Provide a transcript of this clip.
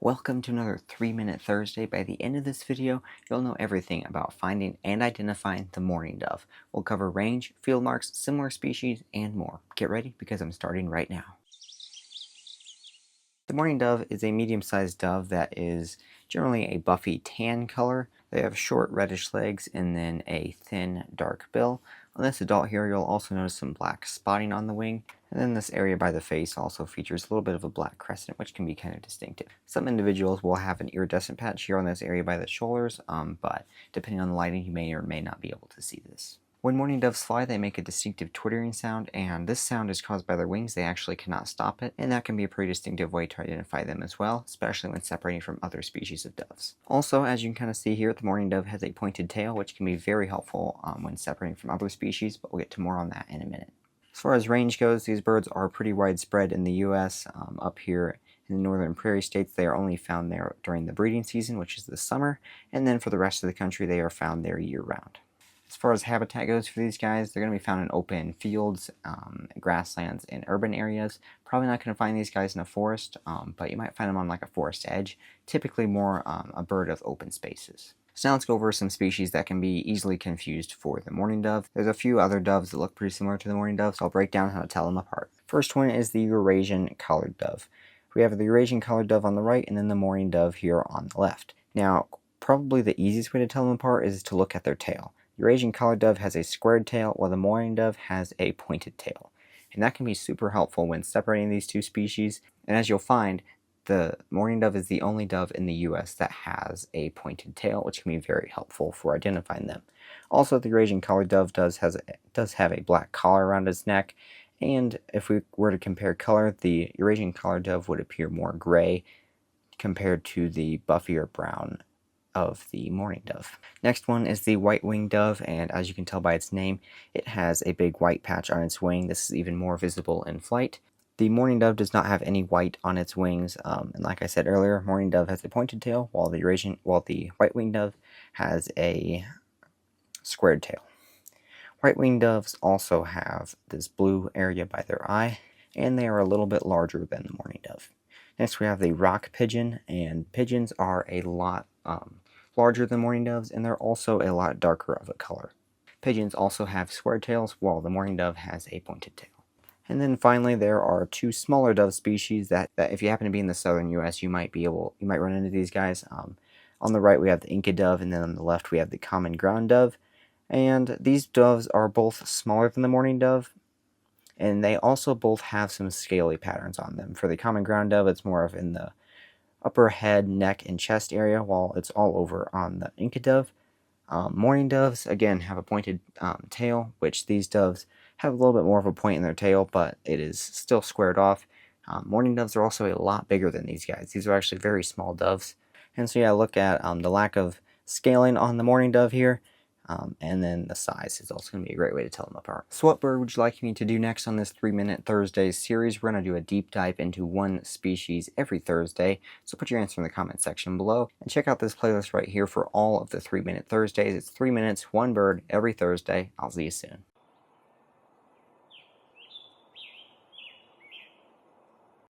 Welcome to another 3-Minute Thursday. By the end of this video, you'll know everything about finding and identifying the mourning dove. We'll cover range, field marks, similar species, and more. Get ready because I'm starting right now. The mourning dove is a medium-sized dove that is generally a buffy tan color. They have short reddish legs and then a thin dark bill. On this adult here, you'll also notice some black spotting on the wing, and then this area by the face also features a little bit of a black crescent, which can be kind of distinctive. Some individuals will have an iridescent patch here on this area by the shoulders, but depending on the lighting, you may or may not be able to see this. When mourning doves fly, they make a distinctive twittering sound, and this sound is caused by their wings. They actually cannot stop it, and that can be a pretty distinctive way to identify them as well, especially when separating from other species of doves. Also, as you can kind of see here, the mourning dove has a pointed tail, which can be very helpful when separating from other species, but we'll get to more on that in a minute. As far as range goes, these birds are pretty widespread in the U.S. Up here in the northern prairie states, they are only found there during the breeding season, which is the summer, and then for the rest of the country, they are found there year-round. As far as habitat goes for these guys, they're going to be found in open fields, grasslands, and urban areas. Probably not going to find these guys in a forest, but you might find them on like a forest edge. Typically more a bird of open spaces. So now let's go over some species that can be easily confused for the mourning dove. There's a few other doves that look pretty similar to the mourning dove, so I'll break down how to tell them apart. First one is the Eurasian collared dove. We have the Eurasian collared dove on the right, and then the mourning dove here on the left. Now, probably the easiest way to tell them apart is to look at their tail. Eurasian collared dove has a squared tail, while the mourning dove has a pointed tail. And that can be super helpful when separating these two species. And as you'll find, the mourning dove is the only dove in the US that has a pointed tail, which can be very helpful for identifying them. Also, the Eurasian collared dove does have a black collar around its neck. And if we were to compare color, the Eurasian collared dove would appear more gray compared to the buffier brown of the mourning dove. Next one is the white-winged dove, and as you can tell by its name, it has a big white patch on its wing. This is even more visible in flight. The mourning dove does not have any white on its wings, and like I said earlier, mourning dove has a pointed tail, while the white-winged dove has a squared tail. White-winged doves also have this blue area by their eye, and they are a little bit larger than the mourning dove. Next we have the rock pigeon, and pigeons are a lot larger than mourning doves, and they're also a lot darker of a color. Pigeons also have square tails, while the mourning dove has a pointed tail. And then finally, there are two smaller dove species that if you happen to be in the southern U.S., you might run into these guys. On the right, we have the Inca dove, and then on the left, we have the common ground dove. And these doves are both smaller than the mourning dove, and they also both have some scaly patterns on them. For the common ground dove, it's more of in the upper head, neck, and chest area, while it's all over on the Inca dove. Mourning doves, again, have a pointed tail, which these doves have a little bit more of a point in their tail, but it is still squared off. Mourning doves are also a lot bigger than these guys. These are actually very small doves. And so yeah, look at the lack of scaling on the mourning dove here. And then the size is also going to be a great way to tell them apart. So what bird would you like me to do next on this 3-Minute Thursday series? We're going to do a deep dive into one species every Thursday. So put your answer in the comment section below. And check out this playlist right here for all of the 3-Minute Thursdays. It's 3 minutes, one bird every Thursday. I'll see you soon.